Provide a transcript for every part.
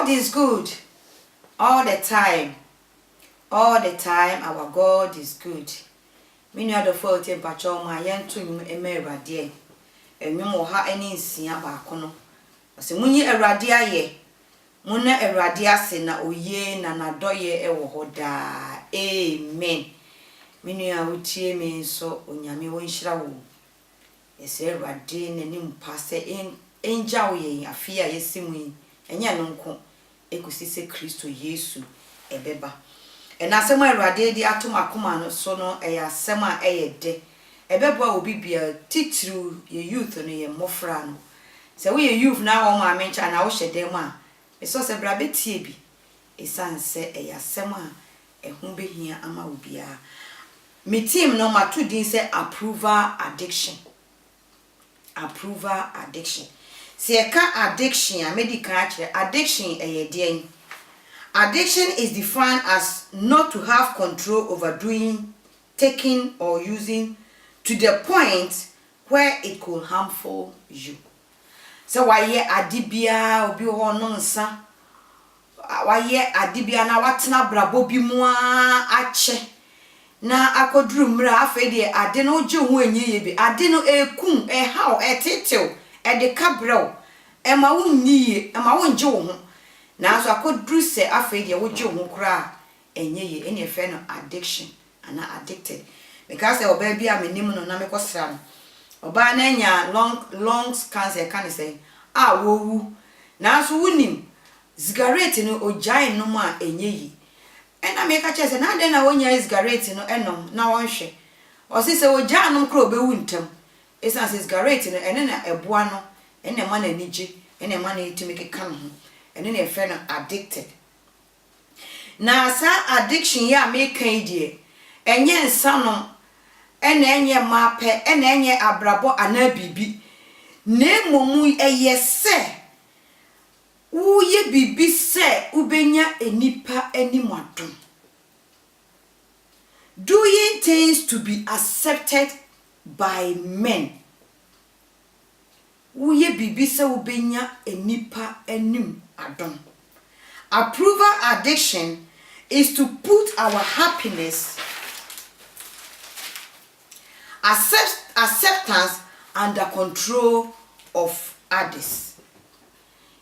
God is good all the time. All the time, our God is good. Many other fault in Pacho, my young to a dear. And you more ha any sin about Cono. I say, Munye a radia ye. Muna a radia sena o ye na doye e wohoda. Amen. Many a utie me so unyami winshraw. Yes, a radin and him pass in jaw ye, a fear ye simwin, and yanunco. Ekusi se Kristo Yesu ebeba. Enasema Awurade di atoma akoma no so no asema de. Ebeba obi bia titru ye youth no ye mofra no. Se we ye youth na wo ma mencha na wo hyedem a. Eso se bra betie bi. Esanse asema ehun behia ama obi a. Me team no ma to din se approval addiction. Approval addiction. Se eka addiction a medical addiction den. Addiction is defined as not to have control over doing, taking or using to the point where it could harmful you. So why ye adibia obi ho no nsa. Why ye adibia na watena brabo bi mu ache. Na akoduru mra afa de ade no gye ho anyeye bi. Ade no ekum haw etetew de kabrɛw ema wonniye ema wonje wo ho na so akodru se afei de wo gye wo kra enyeye ene efe no addiction ana addicted because oba bia menim no na mekosra no oba na nya lungs cancer kan say wo wu na so wonim cigarette no ojai no ma enyeye ena meka chese na de na wonya cigarette no enom na wonhwe o se oja no kra obewu ntam esa se cigarette no ene na eboa no ene ma na nije ene ma na etimike kan ho ene na efe no addicted na sa addiction ya make idea enye nsa no ene enye mape ene enye abrabo ana bibi na emomu eye se uye bibi se ubenya enipa animadom doing things to be accepted by men. Uye bibi se ubenya enipa enim adom. Approval addiction is to put our happiness, acceptance under control of others.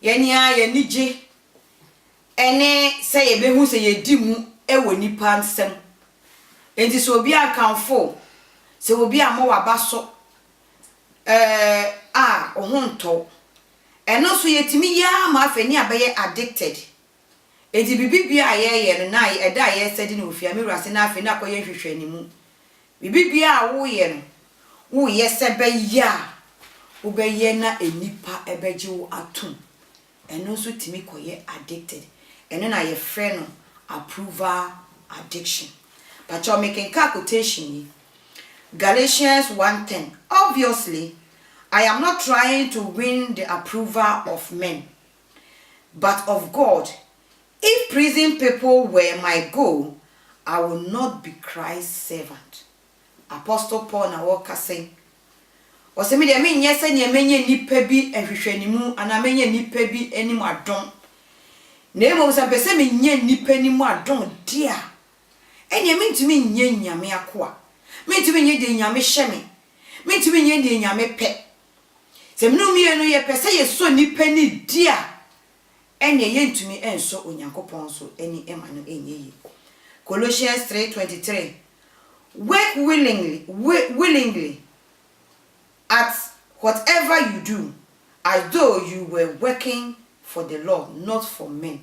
Yenya yenije ene se yebehu se yedimu ewo nipa nsem. Enti so obi akanfo se obi amo wabaso ohunto eno so yetimi ya ma afani abaye addicted enti bibibia ayeye no na eda aye sedi no ofia mewura se na afani akoye hwehwe ni mu bibibia wo ye no wo ye se beya wo beye na enipa ebeje wo atum eno so timi koye addicted eno na ye frɛ no approval addiction. But you're making quotation. Galatians 1:10. Obviously, I am not trying to win the approval of men, but of God. If pleasing people were my goal, I will not be Christ's servant. Apostle Paul na walk saying, "Ose me de me nyese ne menye nipa bi ehwehwanimu ana menye nipa bi enimu adon. Na emo se pese me nye nipa nimu adon dia. Enye mentimi nye nyame akoa. Mentimi nye de nyame hyeme. Mentimi nye de nyame pe. Se mnumie no ye pese ye so nipa ni dia. Enye ye ntumi enso onyankopon so eni ema no enye yi. Colossians 3:23. Work willingly at whatever you do, as though you were working for the Lord, not for men.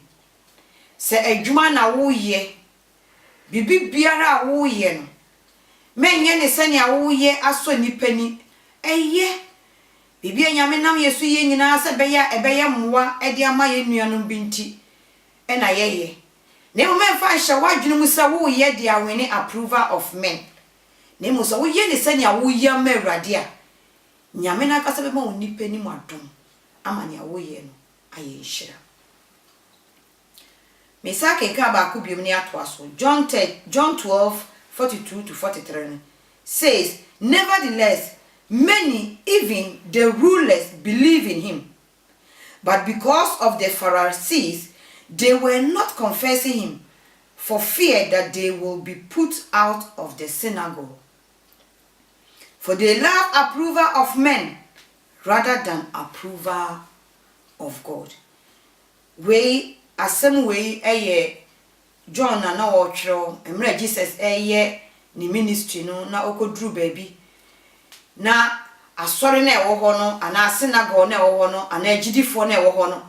Se adwuma na wo ye bibi biara wo ye no menye ne sane a wo ye aso nipani eye bibi anyame nam yesu ye nyina se beya mmoa e de ama ye nuanom binti e na ye ne mo memfa hye wadwunu mu se wo ye de awene approval of men ne mo so wo ye ne sane a wo ye ma Awurade a nyame na ka se be ma wo nipani mu adom ama ne a wo ye no aye nhira. Mesake ka ba ku biom ni ato aso John 12:42-43 says, nevertheless many, even the rulers, believe in him, but because of the Pharisees They were not confessing him for fear that they will be put out of the synagogue. For they love approval of men rather than approval of God. We asem we John na otwero emre Jesus ni ministry no na okodru baby na asori na ewo ho no ana synagogue na ewo ho no ana agidifo na ewo ho no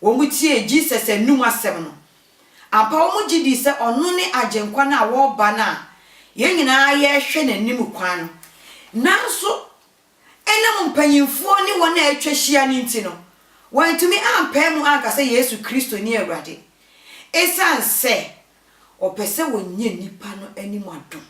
wo mutie Jesus enum asem no ampa wo mugidi se ono ne agenkwa na wo ba na ye nyina ye hwe nanim kwan no nanso enam mpanyimfo ni wona atwahia ni ntino wantumi ampemu aka se Yesu Kristo ni Awurade esan se opese wonye nipa no anim adom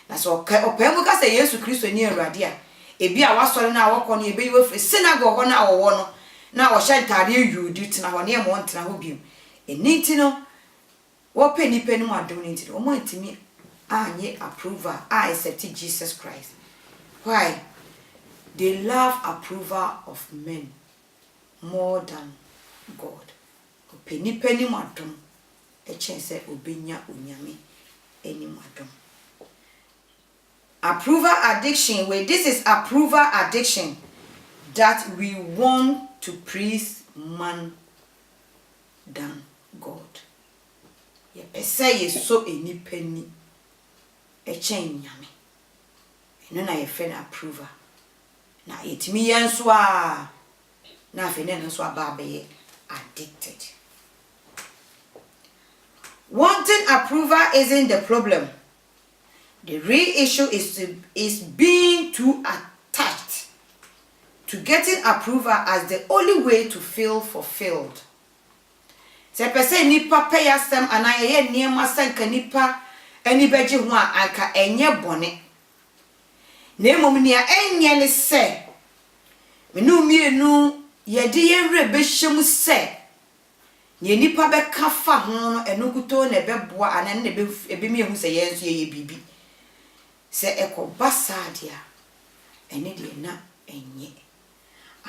na so opemu ka se Yesu Kristo ni Awurade a ebi a wasori na awoko no ebe yiwe synagogue na awowo no na wo hyantare yudi tena ho ne mo ntena ho biom eninti no wo pe nipa ni adom ninti wo mo ntimi anye approval accept Jesus Christ. Why? They love approval of men more than God. Penny madam, a chance obenya unyame any madam. Approval addiction, where this is approval addiction that we want to praise man than God. Ye pese so any penny a chain yame. No na ye friend approval. Na etimi yenso a na afene no so ababe addicted. Wanting approval isn't the problem. The real issue is being too attached to getting approval as the only way to feel fulfilled. Se pese nipa pay asem anaye niema sanka nipa ani beji ho a anka enye bone. Na momnia enye ne se menu mienu yede yenre behyem se ye nipa be kafa ho no enukuto na beboa anan na ebe miehu se yenso ye bibi se ekoba sadia ene de na enye.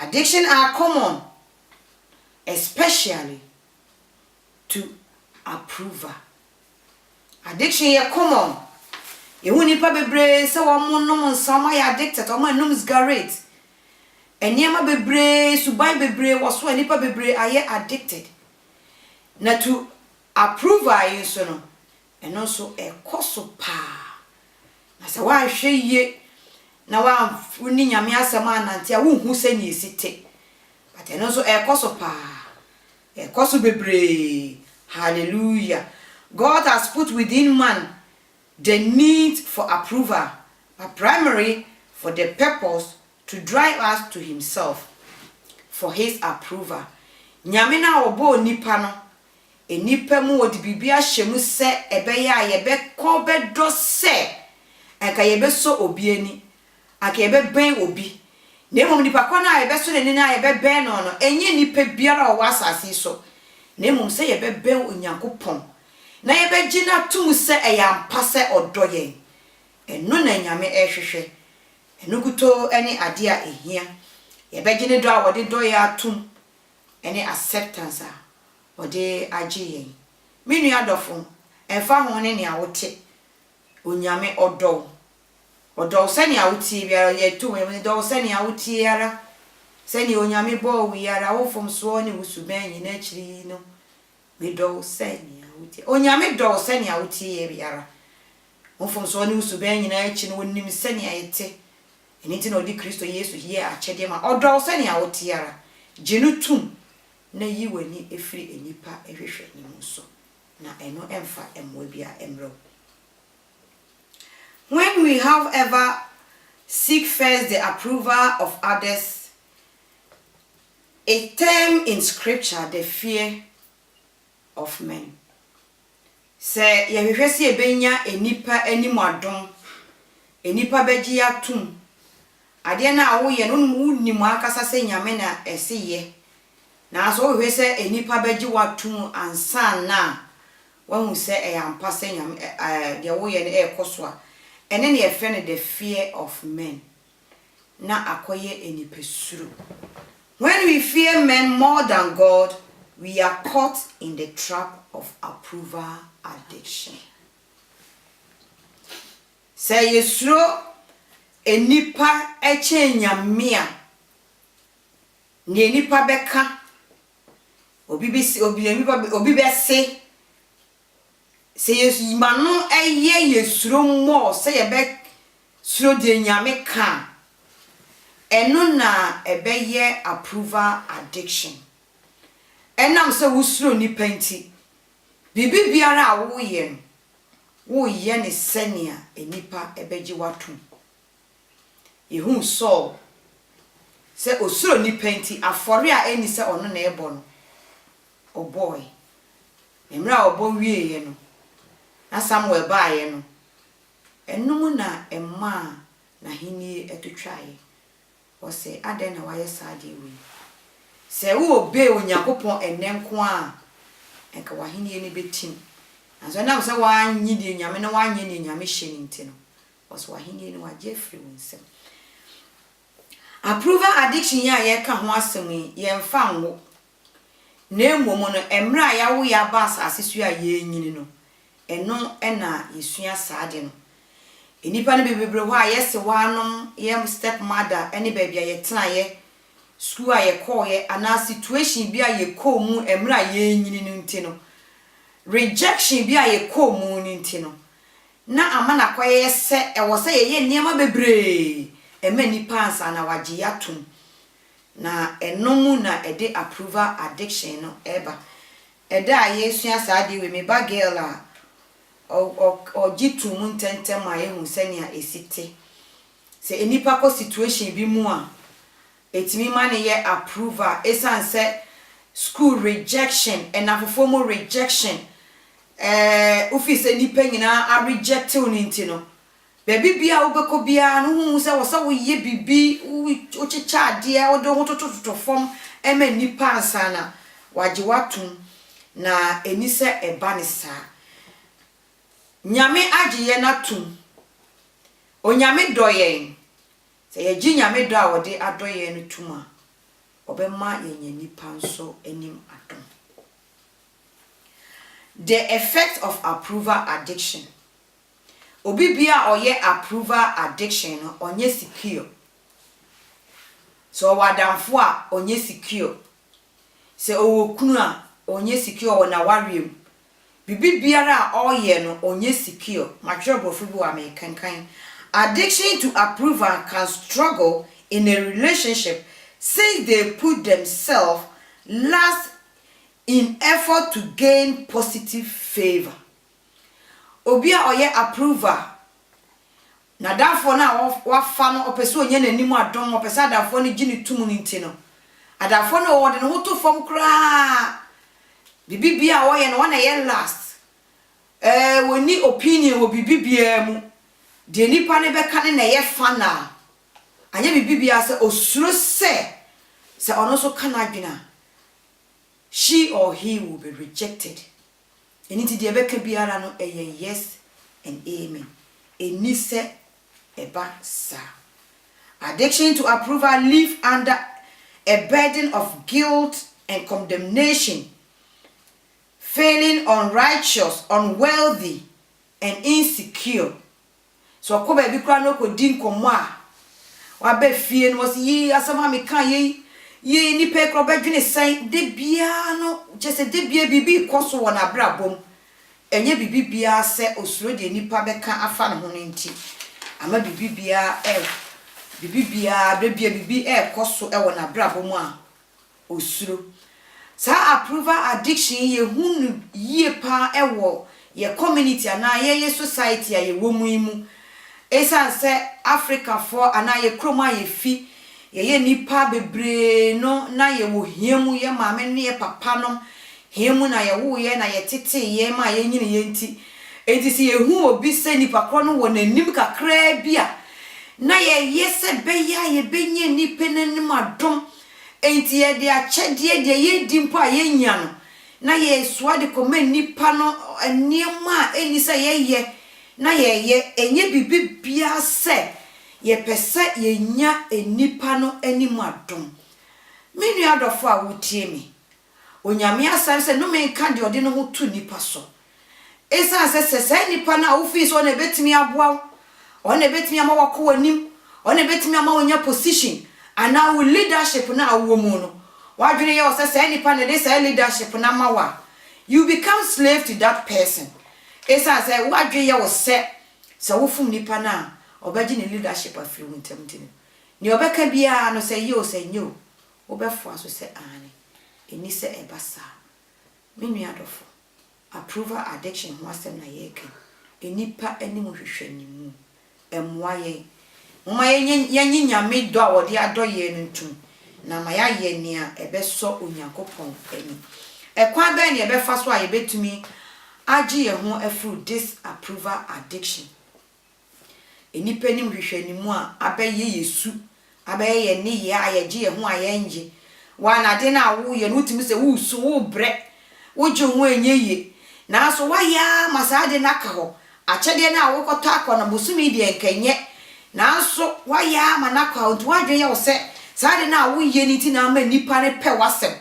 Addiction are common, especially to approval. Addiction is common. You won't nipa bebre se wo mo no nsama ya addicted o mo num cigarette. Eniema bebre suban bebre wo so nipa bebre aye addicted. Na to approval yin so no eno so ekoso pa. Na se wa hwe ye na wa uni nyame asem anante a wo hu se ni esite. But eno so ekoso pa. Ekoso bebre. Hallelujah. God has put within man the need for approval, but primarily for the purpose to drive us to himself for his approval. Nyame na obo nipa no enipa mu odi bibia hyemu se ebe ya ye be ko be do se aka ye be so obi ani aka ye be ben obi na emom nipa ko na ye be so ne na ye be ben no enye nipa biara o wasase so na emom se ye be ben onyankopon na ye be gina tum se eyampa se odoye eno na nyame ehwehwe enuguto ene ade a ehia ye be gine do a wode do ya atum ene acceptance a wode age yen menu adofo enfa ho ne ne awote onyame odo se ne awoti biara ye tu we do se ne awoti ara se ne onyame bo wi ara wo fom so ne wusuban yin na chiri no we do se ne awoti onyame do se ne awoti ye biara wo fom so ne wusuban yin na chi no wonim se ne ayete eni ti na odi Kristo Yesu hie a chede ma odo se ne awoti ara jinutum na yiwani efiri enipa ehwehwe ni so na eno emfa emwa bia emro. When we however seek first the approval of others, a term in scripture, the fear of men. Say yehwehwe se ebenya enipa animadom enipa beji atum ade na awo ye no nimu akasa se nyame na eseye na so hwe se enipa beji watum ansa na wahu se eyampa se nyame de wo ye ne ekoso a ene ne efe ne the fear of men na akoye enipesuru. When we fear men more than God, we are caught in the trap of approval addiction. Say yesuro enipa eche nyame a ne enipa beka obi bese say yesu manu eye yesuro mo say ebe suro de nyame ka eno na ebeye approval addiction. Enam se wusuro ni penti bibi biara a wo ye ne senia enipa ebeji watum ehun so se osuro ni penti afore a eni se ono na ebo no o boy emra obo wie ye no na Samuel ba ye no enum na emma na hini etotwae o se aden na waye sade wi se wo obe Onyankopon enenko a enka wahini ni betim anso na se wanyi de nyame na wanye ni nyame hye ni ntino o se wahini ni waje free wonsem. Approval addiction ya ye ka ho asem ye mfa nwo na emomo no emra ya wo ya ba asesu a ye nyini no eno na yesua saade no enipa ne bebebre ho a yese wanom ye step mother eni baby a ye tena ye school a ye call ye ana situation bi a ye call mu emra ye nyini no ntino rejection bi a ye call mu ni ntino na amana kwaye se ewo se ye niema bebre ema nipa ansa na wagye yatum na enomu na ede approval addiction no eba eda yesua saade we me ba girl a o jitu mu ntentem a yehu senia esite se enipa ko situation bi mu a etimi mane ye approval esan se school rejection and afofomo rejection office enipa nyina a reject you ntino baby bia obeko bia no hu se wo sa wo ye bibi o chicha ade o do hotototo fom ema nipa ansana wagye watum na enise eba ne sa nyame agye na tum onyame doyen se ye gi nyame do a wode adoyen no tum a obema yenye nipa nso enim adom. The effect of approval addiction. Obi bia oye approval addiction no onye secure. So wadamfo a onye secure. Se owokunu a onye secure wona wariem. Bibi biara a oye no onye secure. Matwe brofo bi wa me kankan. Addiction to approval can struggle in a relationship since they put themselves last in effort to gain positive favor. Obia oye approval na dafo na wafa no opese onye nanimu adom opese adafo no gini tumu ntino adafo no wode no hoto fom kra bibibia oye no wana ye last woni opinion wo bibibia mu de nipa ne beka ne na ye fana anya bibibia se osuro se ono so kana adwena she or he will be rejected. Eniti de beka biara no yes and amen. Enise eba sa. Addiction to approval live under a burden of guilt and condemnation, feeling unrighteous, unworthy, and insecure. So ko be kura no ko din komo a wa be fie no was yi asama me kan ye ni pe kro badwene san de bia no jese de bia bibi koso wona brabom enye bibi bia se osuro de nipa beka afa ne ho nti ama bibi bia bibi koso wona brabom a osuro sa approval addiction ye hunu ye pa ewo ye community ana ye society a ye wo mu imu esan se Africa for ana ye kroma ye fi ye nipa bebre no na ye wo hiemu ye maame ne ye papa no hiemu na ye wo ye na ye tete ye ma ye nyine ye nti enti si ye hu obi se nipa kro no wo nanim kakra bia na ye yese be ya ye benye nipa nanim adom enti ye de achede de ye dimpo a ye nya no na ye soa de koma nipa no eniema eni se ye na ye enye bibibia se ye pese ye nya enipa no animu adom. Menu adofo a wotie me onyame asam se no menka de ode no ho tu nipa so esa se nipa na wo fi so na betimi aboa ona betimi ama wako anim ona betimi ama wonya position ana wo leadership na wo mu no wadwene ye o se nipa na de se leadership na mawa you become slave to that person esa se wadwe ye wo se wo fum nipa na obaji ne leadership afiri wo ntamtini ni obeka bia no se ye o se nyo obefo aso se ane eni se ebasa menu adofo approval addiction ho asem na yeke enipa anim hwehwanimu emwaye mama yenyi nyame do a wode adoye no ntum na ma ya ye nia ebeso onyankopon ani ekwan be ne ebefa so a yebetumi agi ye ho afru this approval addiction enipa anim hwehwanimu a abeye yesu abeye ye ne ye ayegi ye ho ayenje wana de na wo ye no tumi se wo su wo bre wo ju ho enyeye na so waya masade naka ho achede na wo koto akona bosumi de enkenye na so waya manaka ho to wadwen ye wo se sade na wo ye ni ti na ma nipa ne pe wasem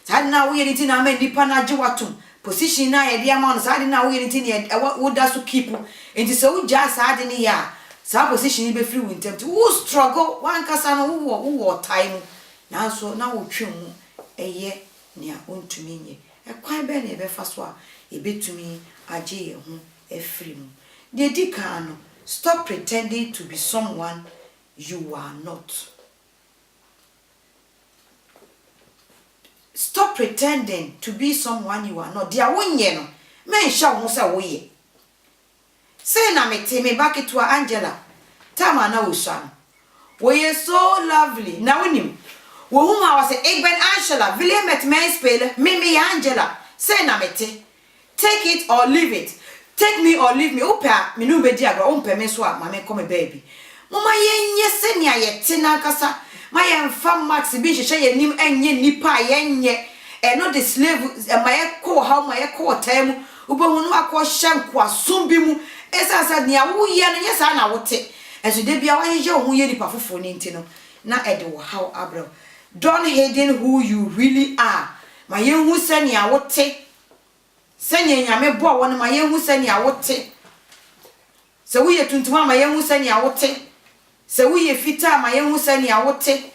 sade na wo ye ni ti na ma nipa na age watum position na ye de ama no sade na wo ye ni ti ne wo da so keep enti se wo ja sade ne ya sa position be free win tempt wo struggle wan kasa no wo time na so na wo twemu eye ne a ontumi nye ekwan be ne be fa so a ebetumi age ye ho efiri mu de dika no stop pretending to be someone you are not. Stop pretending to be someone you are not. Dia wonye no men sha wo se wo ye say na me te me back to Angela tama na ushan wo ye so lovely na wonim wo huma was Egben Angela ville met men spele me Angela say na me te take it or leave it. Take me or leave me. Opa, me no be dia gro umpe me so a ma me come baby. Mama yenye se nia ye te na kasa. Ma ye mfa max bi hye ye nim enye nipa yenye. E no the slave ma ye ko how ma ye ko time. Ubo hunu akọ hye nko asombi mu. Esasa nia wo ye no ye sa na wote. Enso de bia wa hye ho ye nipa fofo ni ntino. Na ede wo how abro. Don't hidden who you really are. Ma ye hu se nia wote. Senya nyame bo won ma yehu senya wote se wo ye tuntuma ma yehu senya wote se wo ye fita ma yehu senya wote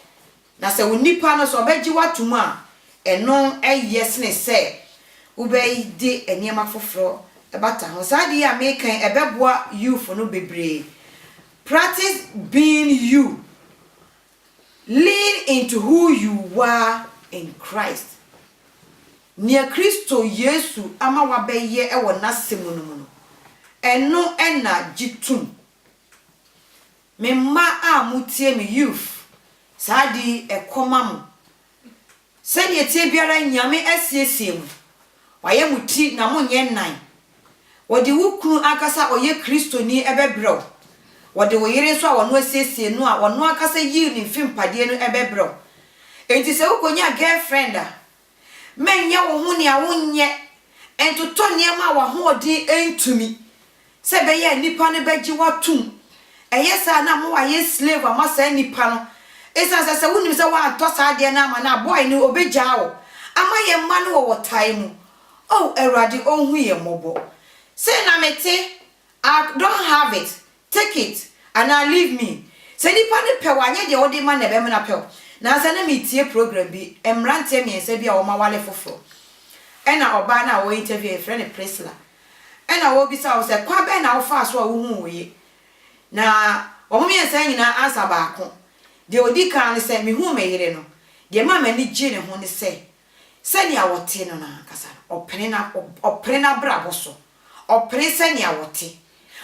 na se wo nipa no so beji watum a eno yes ne se wo be di eniema foforo ebata ho sade ya mekan ebeboa youth no bebre practice being you, lean into who you are in Christ. Nia Kristo Yesu ama wabeye ewo nasemu no eno ena jitum me ma a mutie me youth sadi ekoma mu sadi etie biara nyame asiesie mu waye muti na monye nan wodi wukunu akasa oye Kristo ni ebebrew wodi woyire so a wono asiesie no a wono akasa yi ni mfimpade no ebebrew enti se ukonya girlfriend a menye wo hu ne a wonye entoto niema wa ho odi entumi se be ye nipa ne beji watum eyesa na mo wa ye slave amasa nipa no esa se wonim se wa to sa de na ama na boy ni obeja wo ama ye ma no wo time oh erade onhu ye mobo say na mete I don't have it, take it and now leave me se nipa ne pe wanye de odi ma na be me na pe na asa na metie program bi emrante miense bi a wo ma wale foforo ena oba na wo interview e friend Priscilla ena wo bisa wo se kwa be na wo fa so a wo hu wo ye na wo miense nyina answer baako de odi kan ne se me hu me yire no de ma ma ni gye ne ho ne se ni a wote no na kasa opre na brabo so opre se ni a wote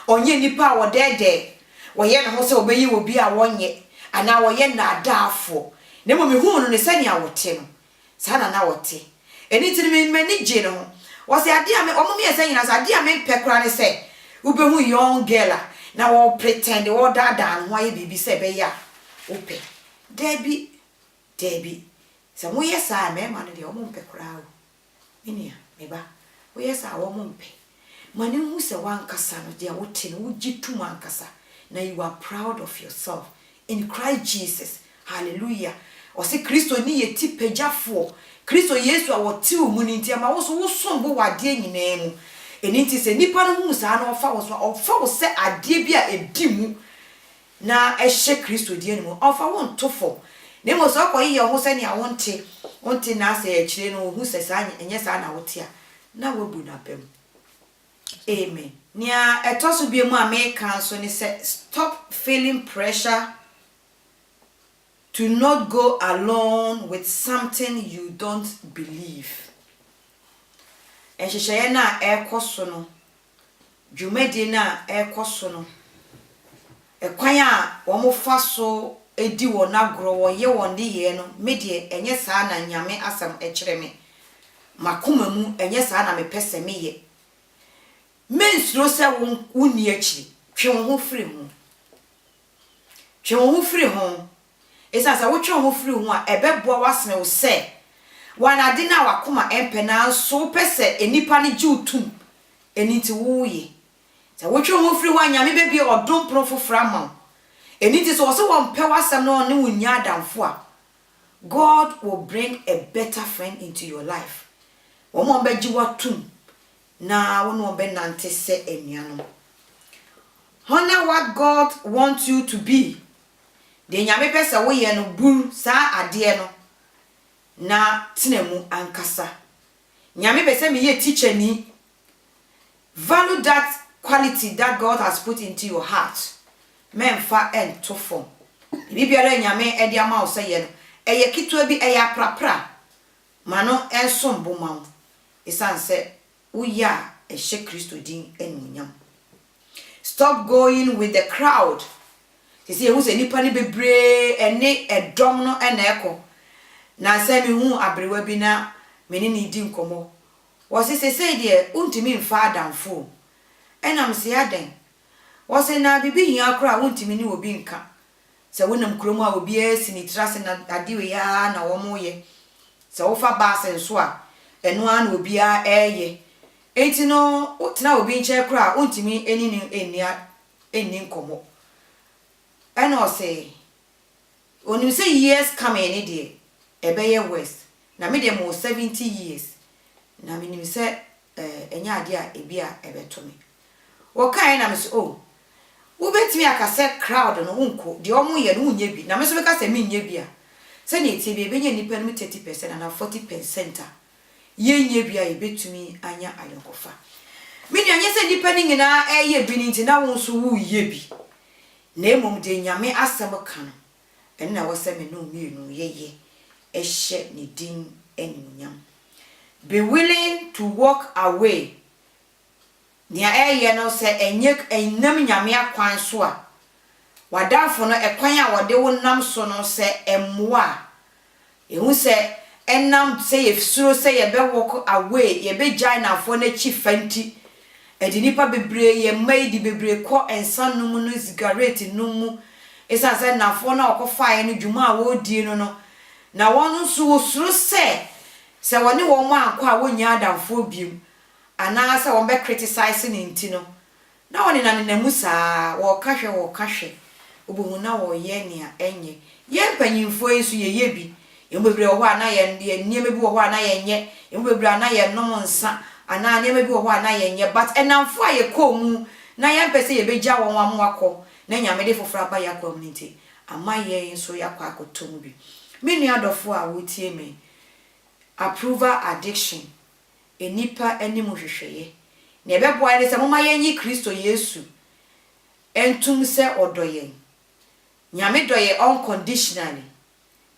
onye nipa wo dede wo ye ne ho se obeyi wo bi a wonye ana wo ye na adafo nemo me hu no ne se ni a wote no sana na wote eni tiri me ni gye no wo se ade a me omo me ese nyina sa ade a me pekura ne se ubehu young girl na wo pretend wo dada no aye bibi se be ya ope debi se mo yesa me ma no de omo pekura o enia me ba wo yesa wo mo mpe mani hu se wankasa no de wote no wugitu wankasa na you are proud of yourself in Christ Jesus. Hallelujah. O se Kristo ni yeti pejafo Kristo Yesu a wote wo mu ni ntia ma wo so wo sombo wade nyina mu eni nti se nipa no hu sa na ofa wo se ade bi a edi mu na ehye Kristo die ni mu ofa wo ntofo ne mo so akoyi ye ho se ne a wonte na ase e kire no hu se sa enye sa na wote a na wabu na bem. Amen. Nia etoso bi mu a me kan so ni say stop feeling pressure to not go along with something you don't believe. Ehyehyeye na ekoso no dwumadi na ekoso no ekwan a wo mo fa so edi wo na gro wo ye won de ye no me de enye saa na nyame asam ekire me makoma mu enye saa na me pese me ye mensuro se wonni akiri twe wo ho firi ho esa sa wo twe wo firi ho a ebeboa wasene wo se wana de na wakoma empe na so pese enipa ne ji utum eniti wo ye sa wo twe wo firi ho anya me bebi odom profofra ma eniti so wo mpe wasem no ne wonya adamfo a God will bring a better friend into your life. Wo mo be ji watum na wo no be nante se enuanom. Honor what God wants you to be. De nyame pese wo ye no buru sa ade no na tenemu ankasa. Nyame pese me ye teacher ni. Value that quality that God has put into your heart. Memfa ento form. Bibiara nyame e de ama wo se ye no. Eye kitwa bi eye aprapra. Mano ensombo ma wo. Isanse uya ehye Kristo din enunyam. Stop going with the crowd. Tisi ehu se nipa ni bebre ene edom no ena eko. Na se mi hu abrewa bi na meni ni di nkomo. Wo se de untimi mfa adamfo. Enam se aden. Wo se na bibi hia kra untimi ni obi nka. Se wonam kromu a obi esi ni trase na adewe ya na wo mo ye. Se wo fa baase nso a eno an obi a eye. Enti no utna obi nche kra untimi eni nkomo. Eno say onim say years come any day ebeye west na me dem 70 years na me nim say enya ade a ebi a ebeto me wo kan na me say oh wo betimi akase crowd no unko de omo ye no unya bi na me so be ka say me nya bi a say na etie bi ebenya nipa no 30% na 40% a ye nya bi a ebetumi anya ayokofa me nya nya say nipa ni nyina eye bi ni nti na wo so wo ye bi na emom de nyame asem kan enna wo se me no mienu yeye ehye ni din enunyam. Be willing to walk away. Nia eye no se enyek enam nyame akwan so a wadafo no ekwan a wode wo nam so no se emmoa ehu se enam se yefsuro se ye be walk away ye be jaina fo na chi fanti edi nipa bebre ye mai di bebre ko ensanum no cigarette num esa se na fo na okofa ye no dwuma a wo die no no na wonu so wo suro se woni wo mo anko a wonya adamfo biem ana se won be criticize ni ntino na woni na nenamu saa wo kahwe obohu na wo ye ne a enye ye mpanyimfo yesu ye yebi embebre wo ana ye nieme bi wo ana ye nye embebre ana ye nom nsa ana nieme bi wo ana ye nye but enamfo a ye komu na ye mpese ye beja won amwakọ na nyame de foforo aba ya community ama ye nso yakọ akotom bi menu adofo a wotie me approval addiction enipa animu hwehweye na ebeboa ne se moma yenyi Kristo Yesu entum se odoyen nyame doye unconditionally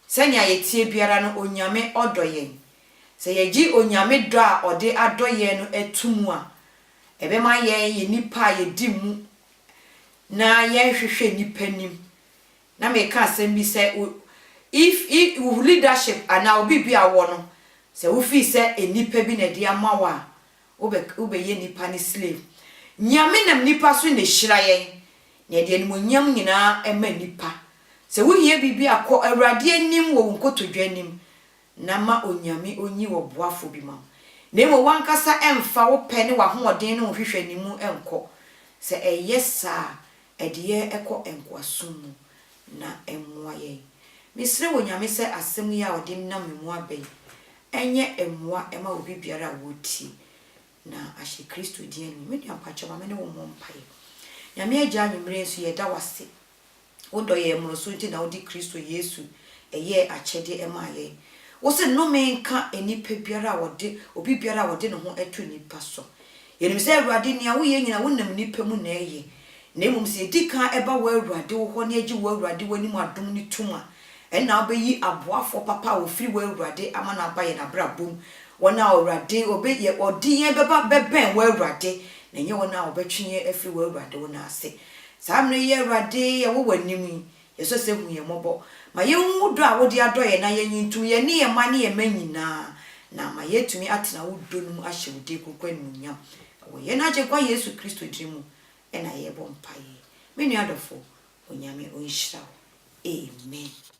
se nya yetie biara no onyame odoyen se yeji onyame do a ode adoyen no etumu a ebema ye nipa ye dimu na ye hwehwe nipa nim na me ka asem bi se if leadership ana obi bi awo no se wo fi se enipa bi na dia mawa obe ye nipa ni slave nyame nam nipa so ne hyira yen na de animonyam nyina ema nipa se wo hie bibi akọ awurade anim wo nkotodwa anim na ma onyame onyi wo boafo bi ma na emo wankasa emfa wo pɛ ne wa hoɔden no hwehwɛ nimu enko se eyesa ediye ekɔ enkwasum na emmoa yen misre wo nyame se asem ya odem na memu abai enye emwa ema obi biara woti na ahye Kristo di ani me nua mpacho ma me ne wo mpae nyame agya anwumre nso ye da wase wodo ye mroso nti na wodi Kristo Yesu eye akyede ema ye wo se no me nka enipa biara wode obi biara wode ne ho eto nipa so yenim se awurade nia wo ye nyina wonam nipa mu na eye na emum se edika eba wo awurade wo ho ne agi wo awurade wani mu adom ni tuma ena obeyi aboafo papa wo firi wo awurade ama na abaye na brabom wona awurade obeye odiye beba beben wo awurade na nye wona obetwenye afiri wo awurade wona ase samre ye awurade ye wo wanim yeso se hu ye mobo ma ye hu do a wodi adoye na ye nyintu ye ne ye ma ne ye manyina na ma yetumi atena wo donum ahye wo de kokwa nunyam wo ye na je kwa Yesu Kristo drimu ena ye bo mpaye me nuadofo onyame onhyira wo amen.